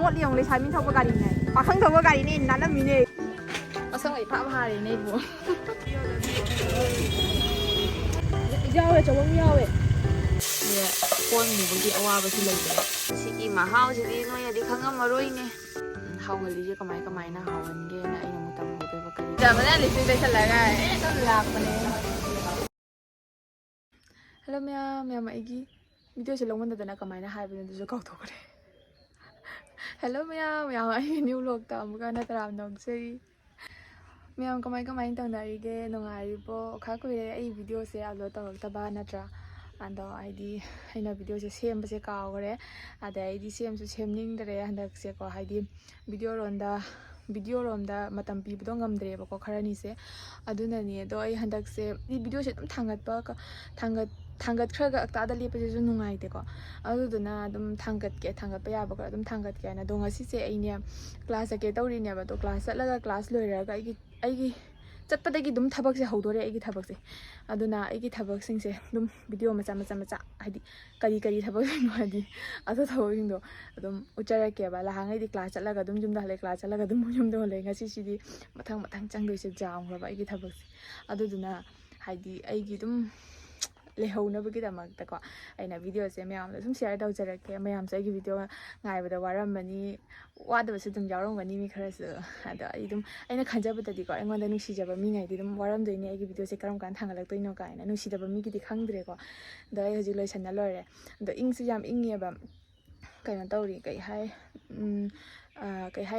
ꯃꯣꯠꯂꯤ ꯌꯦꯡꯉꯨ ꯂꯩꯁꯥꯕꯤ ꯊꯧꯕ ꯒꯥꯔꯤꯅꯦ ꯄꯥꯈꯪ ꯊꯧꯕ ꯒꯥꯔꯤꯅꯦ ꯅꯥꯜꯂꯝꯃꯤꯅꯦ ꯃꯁꯪ ꯑꯩ ꯐꯥꯕ ꯍꯥꯔꯦꯅꯦ 이거 ꯌꯥꯎꯋꯦ ꯆꯧꯕꯝ ꯌꯥꯎꯋꯦ ꯀꯣꯟ ꯃꯨꯕꯒꯤ ꯑꯋꯥꯕꯁꯨ ꯂꯩꯇ꯭ꯔꯦ ꯁꯤꯒꯤ ꯃꯍꯥꯎꯁꯤꯗꯤ ꯅꯣꯏꯅꯗꯤ ꯈꯪꯉꯝꯃꯔꯣꯏꯅꯦ ꯍꯥꯎꯍꯜꯂꯤꯁꯦ ꯀꯃꯥꯏꯅ ꯍꯥꯎꯍꯟꯒꯦꯅ ꯑꯩꯅ ꯑꯃꯨꯛ ꯇꯝꯍꯧꯗꯣꯏꯕ ꯀꯔꯤ ꯖꯃꯅ ꯂꯤꯞꯁꯇꯤꯛ ꯇꯩꯁꯜꯂꯒ ꯑꯗꯨꯝ ꯂꯥꯛꯄꯅꯦ ꯍꯜꯂꯣ ꯃꯌꯥꯝ ꯑꯩꯒꯤ ꯚꯤꯗꯤꯑꯣꯁꯦ ꯂꯧꯃꯟꯗꯗꯅ ꯀꯃꯥꯏꯅ ꯍꯥꯏꯕꯅꯣ ꯑꯗꯨꯁꯨ ꯀꯥꯎꯊꯣꯛꯈ꯭ꯔꯦ ꯍꯜꯂꯣ ꯃꯌꯥꯝ ꯑꯩꯒꯤ ꯅ꯭ꯌꯨ ꯂꯣꯛꯇ ꯑꯃꯨꯛꯀ ꯇꯔꯥꯝ ꯅꯣꯛꯆꯔꯤ ꯃꯌꯥꯝ ꯀꯃꯥꯏꯅ ꯇꯧꯅꯔꯤꯒꯦ ꯅꯨꯡꯉꯥꯏꯔꯤꯕꯣ ꯈꯔ ꯀꯨꯏꯔꯦ ꯑꯩ ꯚꯤꯗꯤꯑꯣꯁꯦ ꯑꯞꯂꯣꯗ ꯇꯧꯔꯛꯇꯕ ꯅꯠꯇ꯭ꯔꯥ ꯑꯗꯣ ꯍꯥꯏꯗꯤ ꯑꯩꯅ ꯚꯤꯗꯤꯑꯣꯁꯦ ꯁꯦꯝꯕꯁꯦ ꯀꯥꯎꯈ꯭ꯔꯦ ꯑꯗꯩ ꯑꯩꯗꯤ ꯁꯦꯝꯅꯤꯡꯗ꯭ꯔꯦ ꯍꯟꯗꯛꯁꯦꯀꯣ ꯍꯥꯏꯗꯤ ꯚꯤꯗꯤꯑꯣꯔꯣꯝꯗ ꯃꯇꯝ ꯄꯤꯕꯗꯣ ꯉꯝꯗ꯭ꯔꯦꯕꯀꯣ ꯈꯔꯅꯤꯁꯦ ꯑꯗꯨꯅꯅꯤ ꯑꯗꯣ ꯑꯩ ꯍꯟꯗꯛꯁꯦ ꯚꯤꯗꯤꯑꯣꯁꯦ ꯑꯗꯨꯝ ꯊꯥꯡꯒꯠꯈ꯭ꯔꯒ ꯑꯛꯇꯥꯗ ꯂꯦꯞꯄꯁꯤꯁꯨ ꯅꯨꯡꯉꯥꯏꯇꯦꯀꯣ ꯑꯗꯨꯗꯨꯅ ꯑꯗꯨꯝ ꯊꯥꯡꯒꯠꯄ ꯌꯥꯕ ꯈꯔ ꯑꯗꯨꯝ ꯊꯥꯡꯒꯠꯀꯦ ꯍꯥꯏꯅ ꯑꯗꯣ ꯉꯁꯤꯁꯦ ꯑꯩꯅꯦ ꯀ꯭ꯂꯥꯁ ꯆꯠꯀꯦ ꯇꯧꯔꯤꯅꯦꯕ ꯑꯗꯣ ꯀ꯭ꯂꯥꯁ ꯆꯠꯂꯒ ꯀ꯭ꯂꯥꯁ ꯂꯣꯏꯔꯒ ꯑꯩꯒꯤ ꯆꯠꯄꯗꯒꯤ ꯑꯗꯨꯝ ꯊꯕꯛꯁꯦ ꯍꯧꯗꯣꯔꯦ ꯑꯩꯒꯤ ꯊꯕꯛꯁꯦ ꯑꯗꯨꯅ ꯑꯩꯒꯤ ꯊꯕꯛꯁꯤꯡꯁꯦ ꯑꯗꯨꯝ ꯚꯤꯗꯤꯑꯣ ꯃꯆꯥ ꯍꯥꯏꯗꯤ ꯀꯔꯤ ꯊꯕꯛꯁꯤꯡꯅꯣ ꯍꯥꯏꯗꯤ ꯑꯗꯨ ꯊꯕꯛꯁꯤꯡꯗꯣ ꯑꯗꯨꯝ ꯎꯠꯆꯔꯛꯀꯦꯕ ꯂꯍꯥꯡꯉꯩꯗꯤ ꯀ꯭ꯂꯥꯁ ꯆꯠꯂꯒ ꯑꯗꯨꯝ ꯌꯨꯝꯗ ꯍꯜꯂꯛꯑꯦ ꯀ꯭ꯂꯥꯁ ꯆꯠꯂꯒ ꯑꯗꯨꯝ ꯌꯨꯝꯗ ꯍꯜꯂꯛꯑꯦ ꯉꯁꯤꯁꯤꯗꯤ ꯃꯊꯪ ꯆꯪꯗꯣꯏꯁꯦ ꯖꯥꯝꯈ꯭ꯔꯕ ꯑꯩꯒꯤ ꯊꯕꯛꯁꯦ ꯑꯗꯨꯗꯨꯅ ꯍꯥꯏꯗꯤ ꯑꯩꯒꯤ ꯑꯗꯨꯝ ꯂꯩꯍꯧꯅꯕꯒꯤꯗꯃꯛꯇꯀꯣ ꯑꯩꯅ ꯚꯤꯗꯤꯑꯣꯁꯦ ꯃꯌꯥꯝꯗ ꯁꯨꯝ ꯁꯦꯌꯔ ꯇꯧꯖꯔꯛꯀꯦ ꯃꯌꯥꯝꯁꯨ ꯑꯩꯒꯤ ꯚꯤꯗꯤꯑꯣ ꯉꯥꯏꯕꯗ ꯋꯥꯔꯝꯃꯅꯤ ꯋꯥꯗꯕꯁꯨ ꯑꯗꯨꯝ ꯌꯥꯎꯔꯝꯒꯅꯤ ꯃꯤ ꯈꯔꯁꯨ ꯑꯗꯣ ꯑꯩꯅ ꯈꯟꯖꯕꯗꯗꯤꯀꯣ ꯑꯩꯉꯣꯟꯗ ꯅꯨꯡꯁꯤꯖꯕ ꯃꯤꯉꯩꯗꯤ ꯑꯗꯨꯝ ꯋꯥꯔꯝꯗꯣꯏꯅꯦ ꯑꯩꯒꯤ ꯚꯤꯗꯤꯑꯣꯁꯦ ꯀꯔꯝ ꯀꯥꯟꯗ ꯊꯥꯡꯒꯠꯂꯛꯇꯣꯏꯅꯣ ꯀꯥꯏꯅ ꯅꯨꯡꯁꯤꯗꯕ ꯃꯤꯒꯤꯗꯤ ꯈꯪꯗ꯭ꯔꯦꯀꯣ ꯑꯗꯣ ꯑꯩ ꯍꯧꯖꯤꯛ ꯂꯣꯏꯁꯟꯅ ꯂꯣꯏꯔꯦ ꯑꯗꯣ ꯏꯪꯁꯨ ꯌꯥꯝ ꯏꯪꯉꯦꯕ ꯀꯩꯅꯣ ꯇꯧꯔꯤ ꯀꯩ ꯍꯥꯏ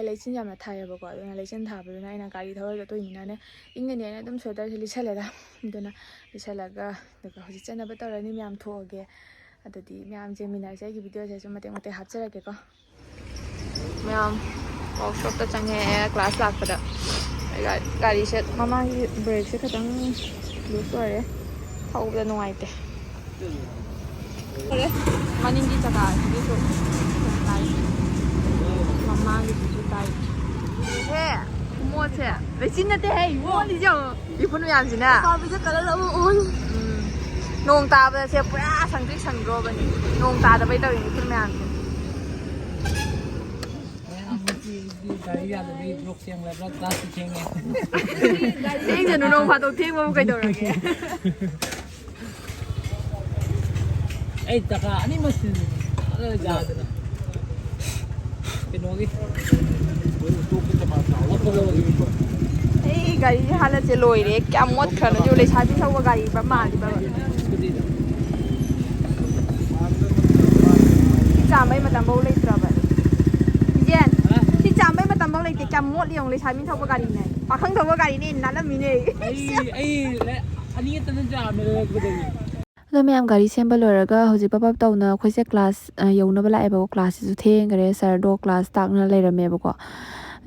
ꯂꯩꯆꯤꯟ ꯌꯥꯝꯅ ꯊꯥꯏꯌꯦꯕꯀꯣ ꯑꯗꯨꯅ ꯂꯩꯆꯤꯟ ꯊꯥꯕꯗꯨꯅ ꯑꯩꯅ ꯒꯥꯔꯤ ꯊꯧꯔ ꯆꯠꯇꯣꯏꯅꯤꯅꯅꯦ ꯏꯪꯉꯅꯤ ꯑꯩꯅ ꯑꯗꯨꯝ ꯁ꯭ꯋꯦꯇꯔꯁꯦ ꯂꯤꯠꯁꯜꯂꯦꯗ ꯑꯗꯨꯅ ꯂꯤꯠꯁꯜꯂꯒ ꯑꯗꯨꯒ ꯍꯧꯖꯤꯛ ꯆꯠꯅꯕ ꯇꯧꯔꯅꯤ ꯃꯌꯥꯝ ꯊꯣꯛꯑꯒꯦ ꯑꯗꯨꯗꯤ ꯃꯌꯥꯝ ꯌꯦꯡꯃꯤꯟꯅꯔꯁꯦ ꯑꯩꯒꯤ ꯚꯤꯗꯤꯑꯣꯁꯦ ꯁꯨꯝ ꯃꯇꯦꯛ ꯍꯥꯞꯆꯔꯛꯀꯦꯀꯣ ꯃꯌꯥꯝ ꯋꯥꯛꯁꯣꯞꯇ ꯆꯪꯉꯛꯑꯦ ꯀ꯭ꯂꯥꯁ ꯂꯥꯛꯄꯗ ꯒꯥꯔꯤꯁꯦ ꯃꯃꯥꯡꯒꯤ ꯕ꯭ꯔꯦꯛꯁꯦ ꯈꯤꯇꯪ ꯂꯨꯖ ꯑꯣꯏꯔꯦ ꯊꯧꯕꯗ ꯅꯨꯡꯉꯥꯏꯇꯦ ꯃꯅꯤꯡꯒꯤ ꯆꯀꯥꯁꯤꯒꯤꯁꯨ ꯇꯥꯏ ꯃꯃꯥꯡꯒꯤꯁꯤꯁꯨ ꯇꯥꯏ ꯍꯦ ꯃꯣꯠꯁꯦ ꯂꯩꯆꯤꯟ ꯅꯠꯇꯦ ꯍꯦ ꯃꯣꯠꯂꯤꯁꯦ ꯌꯦꯡꯉꯣ ꯏꯐꯨꯟ ꯃꯌꯥꯝꯁꯤꯅ ꯅꯣꯡ ꯇꯥꯕꯗꯁꯦ ꯄꯨꯔꯥ ꯁꯪꯇ꯭ꯔꯤꯛ ꯁꯪꯗ꯭ꯔꯣꯕꯅꯤ ꯅꯣꯡ ꯇꯥꯗꯕꯩ ꯇꯧꯔꯤꯅꯤ ꯏꯐꯨꯟ ꯃꯌꯥꯝꯁꯦ ꯊꯦꯡꯖꯅꯨ ꯅꯣꯡ ꯐꯥꯗꯣꯛ ꯊꯦꯡꯕꯕꯨ ꯀꯩꯗꯧꯔꯒꯦ ꯑꯩ ꯇꯀꯥ ꯑꯅꯤꯃꯛ ꯌꯥꯗꯅ ꯀꯩꯅꯣꯒꯤ ꯑꯩ ꯒꯥꯔꯤ ꯍꯥꯂꯠꯁꯦ ꯂꯣꯏꯔꯦ ꯀꯌꯥꯝ ꯃꯣꯠꯈ꯭ꯔꯅꯣ ꯂꯩꯁꯥꯕꯤ ꯊꯧꯕ ꯒꯥꯔꯤ ꯃꯥꯜꯂꯤꯕ ꯁꯤ ꯆꯥꯝꯕꯩ ꯃꯇꯝꯐꯥꯎ ꯂꯩꯇ꯭ꯔꯕꯅꯤ ꯏꯖꯦꯟ ꯁꯤ ꯆꯥꯝꯕꯩ ꯃꯇꯝꯐꯥꯎ ꯂꯩꯇꯦ ꯀꯌꯥꯝ ꯃꯣꯠꯂꯤ ꯌꯦꯡꯉꯨ ꯂꯩꯁꯥꯕꯤ ꯊꯧꯕ ꯒꯥꯔꯤꯅꯦ ꯄꯥꯈꯪ ꯊꯧꯕ ꯒꯥꯔꯤꯅꯦ ꯅꯥꯜꯂꯝꯃꯤꯅꯦ ꯑꯩ ꯑꯅꯤꯇꯅ ꯆꯥꯝꯃꯦ ꯂꯩꯔꯛꯄꯗꯒꯤ ꯑꯗꯣ ꯃꯌꯥꯝ ꯒꯥꯔꯤ ꯁꯦꯝꯕ ꯂꯣꯏꯔꯒ ꯍꯧꯖꯤꯛ ꯄꯞ ꯇꯧꯅ ꯑꯩꯈꯣꯏꯁꯦ ꯀ꯭ꯂꯥꯁ ꯌꯧꯅꯕ ꯂꯥꯛꯑꯦꯕꯀꯣ ꯀ꯭ꯂꯥꯁꯁꯤꯁꯨ ꯊꯦꯡꯈ꯭ꯔꯦ ꯁꯔꯗꯣ ꯀ꯭ꯂꯥꯁ ꯇꯥꯛꯅ ꯂꯩꯔꯝꯃꯦꯕꯀꯣ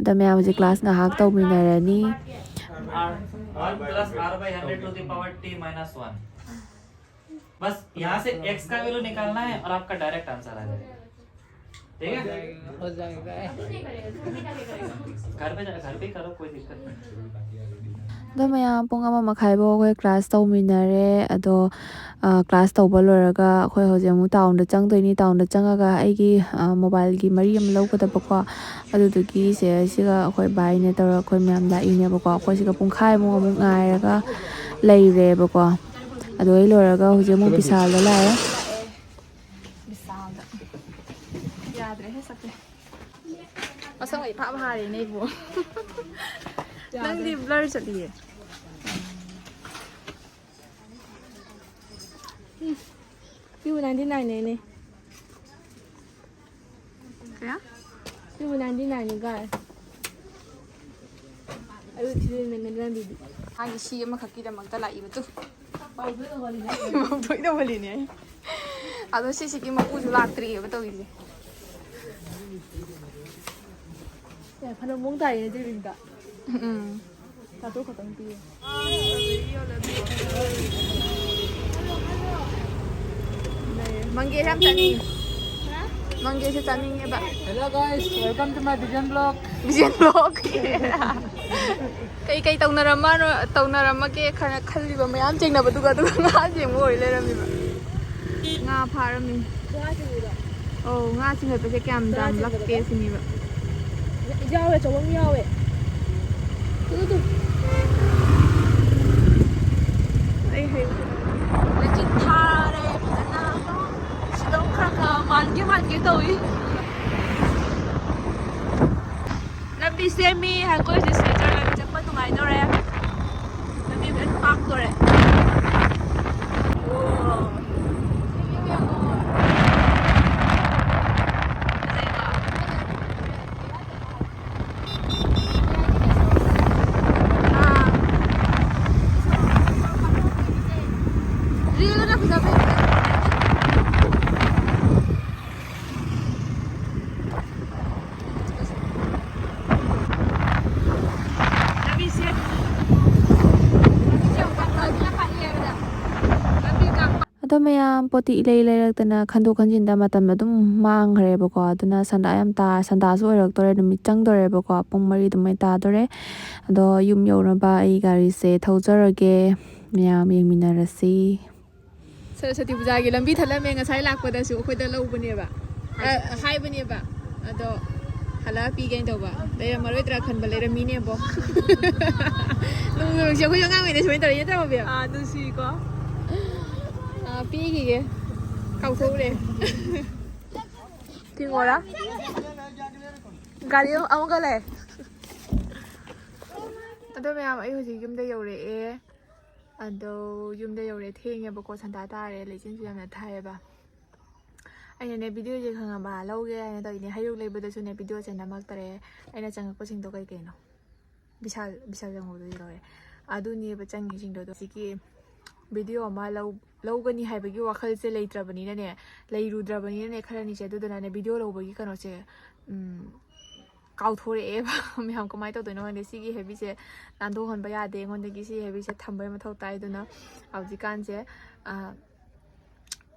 ꯑꯗꯣ ꯃꯌꯥꯝ हꯧजिक क्लास ngahak tꯧꯃꯤꯟꯅꯔꯅꯤ बस यहाँ से x का वैल्यू निकालना है और आपका डायरेक्ट आंसर आ जाएगा ठीक है हो जाएगा घर पे करो कोई दिक्कत नहीं ꯑꯗꯣ ꯃꯌꯥꯝ ꯄꯨꯡ 1:30ꯐꯥꯎ ꯑꯩꯈꯣꯏ ꯀ꯭ꯂꯥꯁ ꯇꯧꯃꯤꯟꯅꯔꯦ ꯑꯗꯣ ꯀ꯭ꯂꯥꯁ ꯇꯧꯕ ꯂꯣꯏꯔꯒ ꯑꯩꯈꯣꯏ ꯍꯧꯖꯤꯛ ꯑꯃꯨꯛ ꯇꯥꯎꯟꯗ ꯆꯪꯗꯣꯏꯅꯤ ꯇꯥꯎꯟꯗ ꯆꯪꯉꯒ ꯑꯩꯒꯤ ꯃꯣꯕꯥꯏꯜꯒꯤ ꯃꯔꯤ ꯑꯃ ꯂꯧꯒꯗꯕꯀꯣ ꯑꯗꯨꯗꯨꯒꯤ ꯁꯤꯒ ꯑꯩꯈꯣꯏ ꯕꯥꯏꯅꯦ ꯇꯧꯔꯒ ꯑꯩꯈꯣꯏ ꯃꯌꯥꯝ ꯂꯥꯛꯏꯅꯦꯕꯀꯣ ꯑꯩꯈꯣꯏ ꯁꯤꯒ ꯄꯨꯡꯈꯥꯏꯃꯨꯛ ꯑꯃꯨꯛ ꯉꯥꯏꯔꯒ ꯂꯩꯔꯦꯕꯀꯣ ꯑꯗꯣ ꯑꯩ ꯂꯣꯏꯔꯒ ꯍꯧꯖꯤꯛ ꯑꯃꯨꯛ ꯕꯤꯁꯥꯜꯗ ꯂꯥꯛꯑꯦ ꯕꯤꯁꯥꯜꯗ ꯌꯥꯗ꯭ꯔꯦꯍꯦ ꯁꯛꯇꯦ ꯃꯁꯪ ꯑꯩ ꯐꯥꯕ ꯍꯥꯔꯦꯅꯦ ꯑꯩꯕꯨ ꯅꯪꯗꯤ ꯕ꯭ꯂꯔ ꯆꯠꯂꯤꯌꯦ Piu 99 ne. Kaya? Piu 99 guys. Ayo chile ne lambi. Ai si amakhakkidamagta laibatu. Maudoida walini. Ado sisiki mapuju laktri ba tawise. Ya phana mong tai ne jiringa. Ta to khatang pi. Mangge ham chani. Mangge se chani ba. Hello guys, welcome to my vision blog. Vision blog. Kai taunaramake khalliba mayam chengnabaduga nga jengmo oi leramiba. Nga pharami. ꯑꯧ ꯉꯥ ꯆꯤꯡꯈꯠꯄꯁꯦ ꯀꯌꯥꯝ ꯌꯥꯝ ꯂꯛꯀꯦ ꯁꯤꯅꯦꯕ ꯌꯥꯎꯋꯦ ꯑꯆꯧꯕ ꯑꯃ ꯌꯥꯎꯋꯦ two ꯑꯩ ꯍꯩꯕ ꯂꯩꯆꯤꯟ ꯊꯥꯔꯦ ꯐꯖꯅ ꯁꯤꯗꯧ ꯈꯔ ꯃꯥꯟꯒꯦ ꯇꯧꯏ ꯂꯝꯕꯤ ꯁꯦꯝꯃꯤ ꯑꯩꯈꯣꯏꯁꯦ ꯁ꯭ꯀꯦꯇꯔ ꯂꯝꯕꯤ ꯆꯠꯄ ꯅꯨꯡꯉꯥꯏꯗꯧꯔꯦ ꯂꯝꯕꯤ ꯐꯖꯅ ꯄꯥꯛꯇꯣꯔꯦ ꯑꯗꯣ ꯃꯌꯥꯝ ꯄꯣꯠꯇꯤ ꯏꯂꯩ ꯂꯩꯔꯛꯇꯅ ꯈꯟꯗꯣꯛ ꯈꯟꯖꯤꯟꯗ ꯃꯇꯝ ꯑꯗꯨꯝ ꯃꯥꯡꯈ꯭ꯔꯦꯕꯀꯣ ꯑꯗꯨꯅ ꯁꯟꯗꯥꯁꯨ ꯑꯣꯏꯔꯛꯇꯣꯔꯦ ꯅꯨꯃꯤꯠ ꯆꯪꯗꯣꯔꯦꯕꯀꯣ ꯄꯨꯡ 4 ꯑꯗꯨꯃꯥꯏꯅ ꯇꯥꯗꯣꯔꯦ ꯑꯗꯣ ꯌꯨꯝ ꯌꯧꯅꯕ ꯑꯩ ꯒꯥꯔꯤꯁꯦ ꯊꯧꯖꯔꯒꯦ ꯃꯌꯥꯝ ꯌꯦꯡꯃꯤꯟꯅꯔꯁꯤ ꯁꯔꯁꯋꯇꯤ ꯄꯨꯖꯥꯒꯤ ꯂꯝꯕꯤ ꯊꯠꯂꯝꯃꯦ ꯉꯁꯥꯏ ꯂꯥꯛꯄꯗꯁꯨ ꯑꯩꯈꯣꯏꯗ ꯂꯧꯕꯅꯦꯕ ꯍꯥꯏꯕꯅꯦꯕ ꯑꯗꯣ ꯍꯜꯂꯛꯑ ꯄꯤꯒꯦꯅ ꯇꯧꯕ ꯂꯩꯔꯝꯃꯔꯣꯏꯗ꯭ꯔꯥ ꯈꯟꯕ ꯂꯩꯔꯝꯃꯤꯅꯦꯕꯣ ꯅꯨꯡꯁꯤ ꯑꯩꯈꯣꯏꯁꯨ ꯑꯉꯥꯡ ꯑꯣꯏꯅ ꯁꯨꯃꯥꯏꯅ ꯇꯧꯔꯤ ꯅꯠꯇ꯭ꯔꯕ ꯅꯨꯡꯁꯤꯀꯣ ꯄꯤꯈꯤꯒꯦ ꯀꯥꯎꯊꯣꯛꯎꯔꯦ ꯊꯤꯡꯉꯣꯔꯥ ꯒꯥꯔꯤ ꯑꯃꯨꯛꯀ ꯂꯩ ꯑꯗꯣ ꯃꯌꯥꯝ ꯑꯩ ꯍꯧꯖꯤꯛ ꯌꯨꯝꯗ ꯌꯧꯔꯛꯑꯦ ꯑꯗꯣ ꯌꯨꯝꯗ ꯌꯧꯔꯛꯑꯦ ꯊꯦꯡꯉꯦꯕꯀꯣ ꯁꯟꯗꯥ ꯇꯥꯔꯦ ꯂꯩꯆꯤꯟꯁꯨ ꯌꯥꯝꯅ ꯊꯥꯏꯌꯦꯕ ꯑꯩꯅꯅꯦ ꯚꯤꯗꯤꯑꯣꯁꯦ ꯈꯪꯉꯕ ꯂꯧꯒꯦ ꯍꯥꯏꯅ ꯇꯧꯔꯤꯅꯦ ꯍꯩꯔꯨꯛ ꯂꯩꯕꯗꯁꯨꯅꯦ ꯚꯤꯗꯤꯑꯣꯁꯦ ꯅꯝꯃꯛꯇꯔꯦ ꯑꯩꯅ ꯆꯪꯉꯛꯄꯁꯤꯡꯗꯣ ꯀꯩꯅꯣ ꯕꯤꯁꯥꯜ ꯆꯪꯉꯨꯕꯗꯨꯗꯤ ꯂꯧꯔꯦ ꯑꯗꯨꯅꯦꯕ ꯆꯪꯉꯤꯁꯤꯡꯗꯣ ꯑꯗꯣ ꯍꯧꯖꯤꯛꯀꯤ ꯚꯤꯗꯤꯑꯣ ꯑꯃ ꯂꯧꯒꯅꯤ ꯍꯥꯏꯕꯒꯤ ꯋꯥꯈꯜꯁꯦ ꯂꯩꯇ꯭ꯔꯕꯅꯤꯅꯅꯦ ꯂꯩꯔꯨꯗ꯭ꯔꯕꯅꯤꯅꯅꯦ ꯈꯔꯅꯤꯁꯦ ꯑꯗꯨꯗꯨꯅꯅꯦ ꯚꯤꯗꯤꯑꯣ ꯂꯧꯕꯒꯤ ꯀꯩꯅꯣꯁꯦ ꯀꯥꯎꯊꯣꯔꯛꯑꯦꯕ ꯃꯌꯥꯝ ꯀꯃꯥꯏꯅ ꯇꯧꯗꯣꯏꯅꯣ ꯈꯪꯗꯦ ꯁꯤꯒꯤ ꯍꯦꯕꯤꯠꯁꯦ ꯅꯥꯟꯊꯣꯛꯍꯟꯕ ꯌꯥꯗꯦ ꯑꯩꯉꯣꯟꯗꯒꯤ ꯁꯤ ꯍꯦꯕꯤꯠꯁꯦ ꯊꯝꯕꯩ ꯃꯊꯧ ꯇꯥꯏ ꯑꯗꯨꯅ ꯍꯧꯖꯤꯛꯀꯥꯟꯁꯦ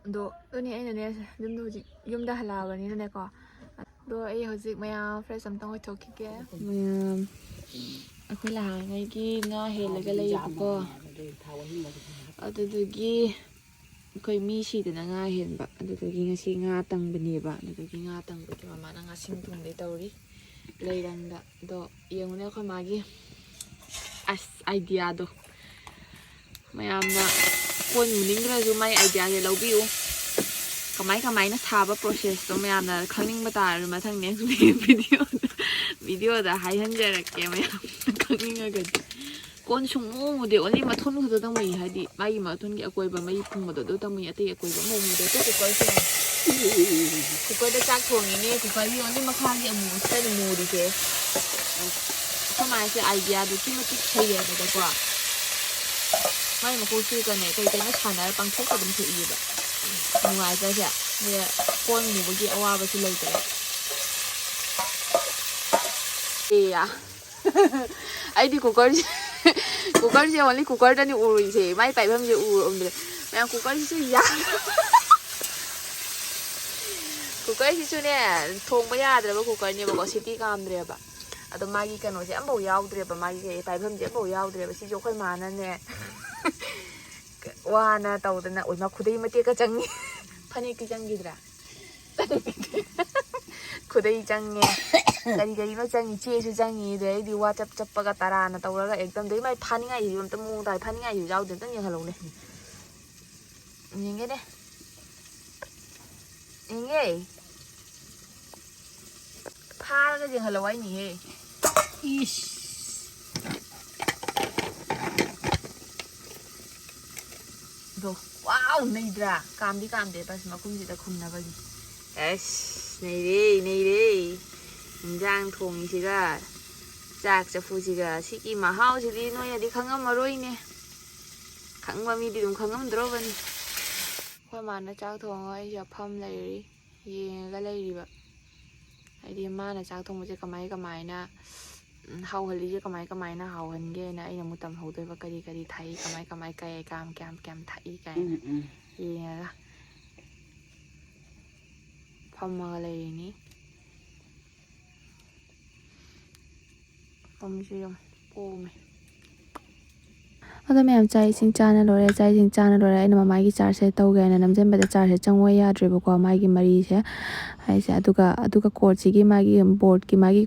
ꯑꯗꯣ ꯑꯗꯨꯅꯦ ꯑꯩꯅꯅꯦ ꯍꯧꯖꯤꯛ ꯌꯨꯝꯗ ꯍꯜꯂꯛꯑꯕꯅꯤꯅꯅꯦꯀꯣ ꯑꯗꯣ ꯑꯩ ꯍꯧꯖꯤꯛ ꯃꯌꯥꯝ ꯐ꯭ꯔꯦꯁ ꯑꯝꯇꯪ ꯑꯣꯏꯊꯣꯛꯈꯤꯒꯦ ꯃꯌꯥꯝ ꯑꯩꯈꯣꯏ ꯂꯥꯛꯑꯉꯩꯒꯤ ꯉꯥ ꯍꯦꯜꯂꯒ ꯂꯩꯌꯦꯕꯀꯣ ꯑꯗꯨꯗꯨꯒꯤ ꯑꯩꯈꯣꯏ ꯃꯤ ꯁꯤꯗꯅ ꯉꯥ ꯍꯦꯟꯕ ꯑꯗꯨꯗꯨꯒꯤ ꯉꯁꯤ ꯉꯥ ꯇꯪꯕꯅꯦꯕ ꯑꯗꯨꯗꯨꯒꯤ ꯉꯥ ꯇꯪꯕꯒꯤ ꯃꯃꯥꯅ ꯉꯥꯁꯤꯡ ꯊꯣꯡꯗꯦ ꯇꯧꯔꯤ ꯂꯩꯔꯪꯗ ꯑꯗꯣ ꯌꯦꯡꯉꯨꯅꯦ ꯑꯩꯈꯣꯏ ꯃꯥꯒꯤ ꯑꯥꯏꯗꯤꯌꯥꯗꯣ ꯃꯌꯥꯝꯅ ꯀꯣꯟ ꯃꯨꯅꯤꯡꯗ꯭ꯔꯁꯨ ꯃꯥꯏ ꯑꯥꯏꯗꯤꯌꯥꯁꯦ ꯂꯧꯕꯤꯌꯨ ꯀꯃꯥꯏꯅ ꯁꯥꯕ ꯄ꯭ꯔꯣꯁꯦꯁꯇꯣ ꯃꯌꯥꯝꯅ ꯈꯪꯅꯤꯡꯕ ꯇꯥꯔꯁꯨ ꯃꯊꯪ ꯅꯦꯛꯁ ꯚꯤꯗꯤꯑꯣꯗ ꯍꯥꯏꯍꯟꯖꯔꯛꯀꯦ ꯃꯌꯥꯝꯅ ꯈꯪꯅꯤꯡꯉꯒꯗꯤ ꯀꯣꯟ ꯁꯨꯡꯃꯨꯗꯦ ꯑꯣꯟꯂꯤ ꯃꯊꯨꯟ ꯈꯛꯇ ꯇꯝꯃꯩ ꯍꯥꯏꯗꯤ ꯃꯥꯒꯤ ꯃꯊꯨꯟꯒꯤ ꯑꯀꯣꯏꯕ ꯃꯩ ꯐꯨꯡꯕꯗꯣ ꯑꯗꯨ ꯇꯝꯃꯩ ꯑꯇꯩ ꯑꯀꯣꯏꯕ ꯑꯃꯨꯛꯃꯨꯗꯦ ꯀꯨꯀꯔꯗ ꯆꯥꯛ ꯊꯣꯡꯉꯤꯅꯦ ꯀꯨꯀꯔꯒꯤ ꯑꯣꯟꯂꯤ ꯃꯈꯥꯒꯤ ꯑꯃꯨꯕꯁꯤꯗ ꯃꯨꯔꯤꯁꯦ ꯑꯩꯈꯣꯏ ꯃꯥꯁꯦ ꯑꯥꯏꯗꯤꯌꯥꯗꯨꯛꯀꯤ ꯃꯇꯤꯛ ꯍꯩꯌꯦꯕꯀꯣ ꯃꯥꯏ ꯃꯀꯣꯛꯁꯤꯒꯅꯦ ꯀꯩꯅꯣ ꯁꯥꯟꯅꯔ ꯄꯥꯡꯊꯣꯛꯄ ꯑꯗꯨꯝ ꯊꯣꯛꯏꯑꯕ ꯅꯨꯡꯉꯥꯏꯇ꯭ꯔꯁꯦ ꯀꯣꯟ ꯃꯨꯕꯒꯤ ꯑꯋꯥꯕꯁꯨ ꯂꯩꯇ꯭ꯔꯦ ꯑꯩꯗꯤ ꯀꯨꯀꯔꯁꯦ ꯑꯣꯟꯂꯤ ꯀꯨꯀꯔꯗꯅꯤ ꯎꯔꯤꯁꯦ ꯃꯥꯏ ꯄꯥꯏꯐꯝꯁꯦ ꯎꯔꯝꯗ꯭ꯔꯦ ꯃꯌꯥꯝ ꯀꯨꯀꯔꯁꯤꯁꯨ ꯀꯨꯀꯔꯁꯤꯁꯨꯅꯦ ꯊꯣꯡꯕ ꯌꯥꯗ꯭ꯔꯕ ꯀꯨꯀꯔꯅꯦꯕꯀꯣ ꯁꯤꯇꯤ ꯀꯥꯝꯗ꯭ꯔꯦꯕ ꯑꯗꯣ ꯃꯥꯒꯤ ꯀꯩꯅꯣꯁꯦ ꯑꯝꯐꯥꯎ ꯌꯥꯎꯗ꯭ꯔꯦꯕ ꯃꯥꯒꯤ ꯄꯥꯏꯐꯝꯁꯦ ꯑꯝꯐꯥꯎ ꯌꯥꯎꯗ꯭ꯔꯦꯕ ꯁꯤꯁꯨ ꯑꯩꯈꯣꯏ ꯃꯥꯅꯅꯦ ꯋꯥꯅ ꯇꯧꯗꯅ ꯑꯣꯏꯃ ꯈꯨꯗꯩ ꯃꯇꯦꯛꯀ ꯆꯪꯉꯤ ꯐꯅꯦꯛꯇꯤ ꯆꯪꯈꯤꯗ꯭ꯔꯥ ꯈꯨꯗꯩ ꯆꯪꯉꯦ ꯀꯔꯤꯅꯣ ꯆꯪꯉꯤ ꯆꯦꯁꯨ ꯆꯪꯉꯤ ꯑꯗꯩꯗꯤ ꯋꯥ ꯆꯞꯄꯒ ꯇꯔꯥꯅ ꯇꯧꯔꯒ ꯑꯦꯛꯗꯝꯗꯩ ꯃꯥꯏ ꯐꯥꯅꯤꯡꯉꯥꯏꯁꯤꯁꯨ ꯑꯝꯇ ꯃꯑꯣꯡ ꯇꯥꯏ ꯐꯥꯅꯤꯡꯉꯥꯏꯁꯨ ꯌꯥꯎꯗꯦ ꯑꯝꯇꯪ ꯌꯦꯡꯍꯜꯂꯧꯅꯦ ꯌꯦꯡꯒꯦ ꯐꯥꯔꯒ ꯌꯦꯡꯍꯜꯂꯧ ꯍꯥꯏꯅꯤꯍꯦ 이씨. ꯑꯗꯣ ꯋꯥꯎ ꯅꯩꯗ꯭ꯔꯥ ꯀꯥꯝꯗꯤ ꯀꯥꯝꯗꯦ ꯕꯁ ꯃꯈꯨꯝꯁꯤꯗ ꯈꯨꯝꯅꯕꯒꯤ ꯑꯁ ꯅꯩꯔꯦ ꯏꯟꯖꯥꯡ ꯊꯣꯡꯉꯤꯁꯤꯒ ꯆꯥꯛ ꯆꯐꯨꯁꯤꯒ ꯁꯤꯒꯤ ꯃꯍꯥꯎꯁꯤꯗꯤ ꯅꯣꯏꯅꯗꯤ ꯈꯪꯉꯝꯃꯔꯣꯏꯅꯦ ꯈꯪꯕ ꯃꯤꯗꯤ ꯑꯗꯨꯝ ꯈꯪꯉꯝꯗ꯭ꯔꯣꯕꯅꯤ ꯑꯩꯈꯣꯏ ꯃꯥꯅ ꯆꯥꯛ ꯊꯣꯡꯉꯒ ꯑꯩꯁꯦ ꯐꯝ ꯂꯩꯔꯤ ꯌꯦꯡꯉꯒ ꯂꯩꯔꯤꯕ ꯍꯥꯏꯗꯤ ꯃꯥꯅ ꯆꯥꯛ ꯊꯣꯡꯕꯁꯦ ꯀꯃꯥꯏꯅ ꯍꯥꯎꯍꯜꯂꯤꯁꯦ ꯀꯃꯥꯏꯅ ꯍꯥꯎꯍꯟꯒꯦꯅ ꯑꯩꯅ ꯑꯃꯨꯛ ꯇꯝꯍꯧꯗꯣꯏꯕ ꯀꯔꯤ ꯊꯥꯛꯏ ꯀꯃꯥꯏ ꯀꯌꯥꯝ ꯊꯥꯛꯏ ꯀꯥꯏꯅ ꯌꯦꯡꯉꯒ ꯐꯝꯃꯒ ꯂꯩꯔꯤꯅꯤ ꯐꯝꯁꯨ ꯌꯥꯝ ꯀꯣꯝꯃꯦ ꯑꯗꯣ ꯃꯌꯥꯝ ꯆꯥꯛ ꯏꯁꯤꯡ ꯆꯥꯅ ꯂꯣꯏꯔꯦ ꯆꯥꯛ ꯏꯁꯤꯡ ꯆꯥꯅ ꯂꯣꯏꯔꯦ ꯑꯩꯅ ꯃꯃꯥꯒꯤ ꯆꯥꯔꯖꯁꯦ ꯇꯧꯒꯦꯅ ꯅꯝꯁꯤꯟꯕꯗ ꯆꯥꯔꯖꯁꯦ ꯆꯪꯉꯣ ꯌꯥꯗ꯭ꯔꯦꯕꯀꯣ ꯃꯥꯒꯤ ꯃꯔꯤꯁꯦ ꯍꯥꯏꯁꯦ ꯑꯗꯨꯒ ꯀꯣꯔꯠꯁꯤꯒꯤ ꯃꯥꯒꯤ ꯕꯣꯔꯠꯀꯤ ꯃꯥꯒꯤ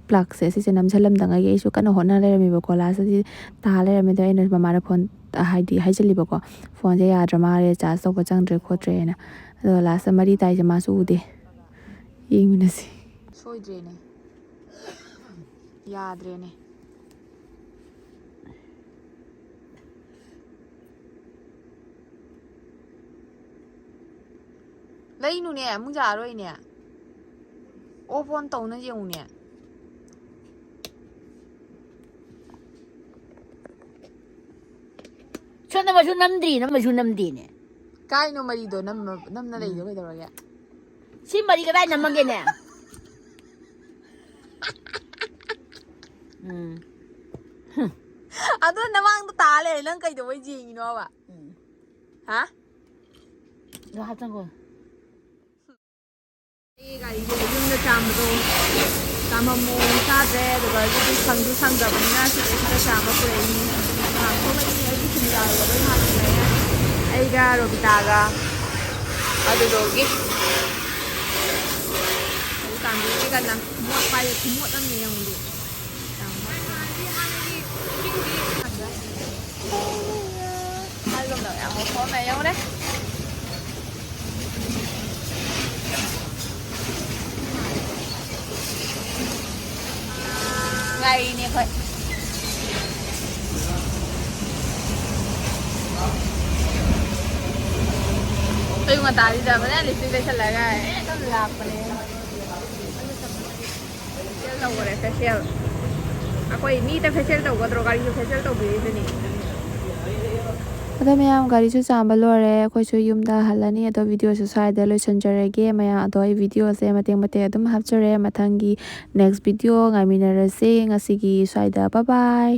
ꯄ꯭ꯂꯛꯁꯦ ꯁꯤꯁꯦ ꯅꯝꯁꯤꯜꯂꯝꯗꯉꯩꯒꯤ ꯑꯩꯁꯨ ꯀꯟꯅ ꯍꯣꯠꯅ ꯂꯩꯔꯝꯃꯦꯕꯀꯣ ꯂꯥꯁꯇꯗꯤ ꯇꯥ ꯂꯩꯔꯝꯃꯦꯗ ꯑꯩꯅ ꯃꯃꯥꯗ ꯐꯣꯟ ꯍꯥꯏꯗꯤ ꯍꯥꯏꯖꯤꯜꯂꯤꯕꯀꯣ ꯐꯣꯟꯁꯦ ꯌꯥꯗ꯭ꯔ ꯃꯥꯜꯂꯦ ꯆꯥꯔꯖ ꯇꯧꯕ ꯆꯪꯗ꯭ꯔꯦ ꯈꯣꯠꯇ꯭ꯔꯦꯅ ꯑꯗꯨꯒ ꯂꯥꯁꯇ ꯃꯔꯤ ꯇꯥꯏꯁꯦ ꯃꯥꯁꯨ ꯎꯗꯦ ꯌꯦꯡꯃꯤꯟꯅꯁꯤ ꯁꯣꯏꯗ꯭ꯔꯦꯅꯦ ꯌꯥꯗ꯭ꯔꯦꯅꯦ ꯂꯩꯅꯨꯅꯦ ꯑꯃꯨꯛ ꯌꯥꯔꯣꯏꯅꯦ ꯑꯣꯐ ꯑꯣꯟ ꯇꯧꯅ ꯌꯦꯡꯉꯨꯅꯦ ꯁꯣꯟꯗꯃꯁꯨ ꯅꯝꯗ꯭ꯔꯤ ꯅꯝꯕꯁꯨ ꯅꯝꯗꯦꯅꯦ ꯀꯥꯏꯅꯣ ꯃꯔꯤꯗꯣ ꯅꯝꯅ ꯂꯩꯗꯣ ꯀꯩꯗꯧꯔꯒꯦ ꯁꯤ ꯃꯔꯤ ꯀꯗꯥꯏ ꯅꯝꯃꯒꯦꯅꯦ ꯑꯗꯣ ꯅꯃꯥꯡꯗ ꯇꯥ ꯂꯩꯔꯦ ꯅꯪ ꯀꯩꯗꯧꯕꯩ ꯌꯦꯡꯉꯤꯅꯣꯕ ꯍꯥ ꯍꯥꯞꯆꯪꯈꯣ ꯑꯩ ꯒꯥꯔꯤꯁꯦ ꯌꯨꯝꯗ ꯆꯥꯝꯕꯗꯣ ꯆꯥꯝꯃꯝꯃꯣ ꯆꯥꯗ꯭ꯔꯦ ꯑꯗꯨꯒ ꯑꯗꯨꯗꯤ ꯁꯪꯁꯨ ꯁꯪꯗꯕꯅꯤꯅ ꯁꯤꯗꯩ ꯈꯔ ꯆꯥꯝꯕ ꯄꯨꯔꯛꯏ ꯊꯣꯛꯂꯛꯏ ꯑꯩꯒꯤ ꯁꯤꯡꯖꯥꯒ ꯂꯣꯏ ꯍꯥꯟꯅꯂꯛꯑꯦ ꯑꯩꯒ ꯔꯣꯕꯤꯇꯥꯒ ꯑꯗꯨꯗꯨꯒꯤ ꯑꯩ ꯆꯥꯝꯕꯤꯒꯦ ꯀꯟꯅ ꯃꯣꯠꯄ ꯍꯥꯏꯁꯦ ꯈꯨꯃꯣꯠ ꯑꯃꯅꯤ ꯌꯦꯡꯉꯨꯗꯤ ꯍꯥꯏꯒꯨꯝꯗ ꯌꯥꯝ ꯃꯣꯠꯊꯣꯛꯑꯝꯃꯦ ꯌꯦꯡꯉꯨꯅꯦ ꯉꯥꯏꯔꯤꯅꯦ ꯑꯩꯈꯣꯏ ꯑꯌꯨꯛ ꯉꯟꯇꯥꯁꯤꯗ ꯐꯖꯅ ꯂꯤꯞꯁꯇꯤꯛ ꯇꯩꯁꯜꯂꯒ ꯑꯗꯨꯝ ꯂꯥꯛꯄꯅꯦ ꯐꯦꯁꯤꯌꯦꯜ ꯇꯧꯈꯔꯦ ꯐꯦꯁꯤꯌꯦꯜ ꯑꯩꯈꯣꯏ ꯃꯤꯗ ꯐꯦꯁꯤꯌꯦꯜ ꯇꯧꯒꯗ꯭ꯔꯣ ꯒꯥꯔꯤꯁꯨ ꯐꯦꯁꯤꯌꯦꯜ ꯇꯧꯕꯤꯔꯤꯕꯅꯤ ꯑꯗꯣ ꯃꯌꯥꯝ ꯒꯥꯔꯤꯁꯨ ꯆꯥꯝꯕ ꯂꯣꯏꯔꯦ ꯑꯩꯈꯣꯏꯁꯨ ꯌꯨꯝꯗ ꯍꯜꯂꯅꯤ ꯑꯗꯣ ꯚꯤꯗꯤꯑꯣꯁꯨ ꯁ꯭ꯋꯥꯏꯗ ꯂꯣꯏꯁꯤꯟꯖꯔꯒꯦ ꯃꯌꯥꯝ ꯑꯗꯣ ꯑꯩ ꯚꯤꯗꯤꯑꯣꯁꯦ ꯃꯇꯦꯛ ꯃꯇꯦꯛ ꯑꯗꯨꯝ ꯍꯥꯞꯆꯔꯦ ꯃꯊꯪꯒꯤ ꯅꯦꯛꯁ ꯚꯤꯗꯤꯑꯣ ꯉꯥꯏꯃꯤꯟꯅꯔꯁꯦ ꯉꯁꯤꯒꯤ ꯁ꯭ꯋꯥꯏꯗ ꯕꯥꯏ ꯕꯥꯏ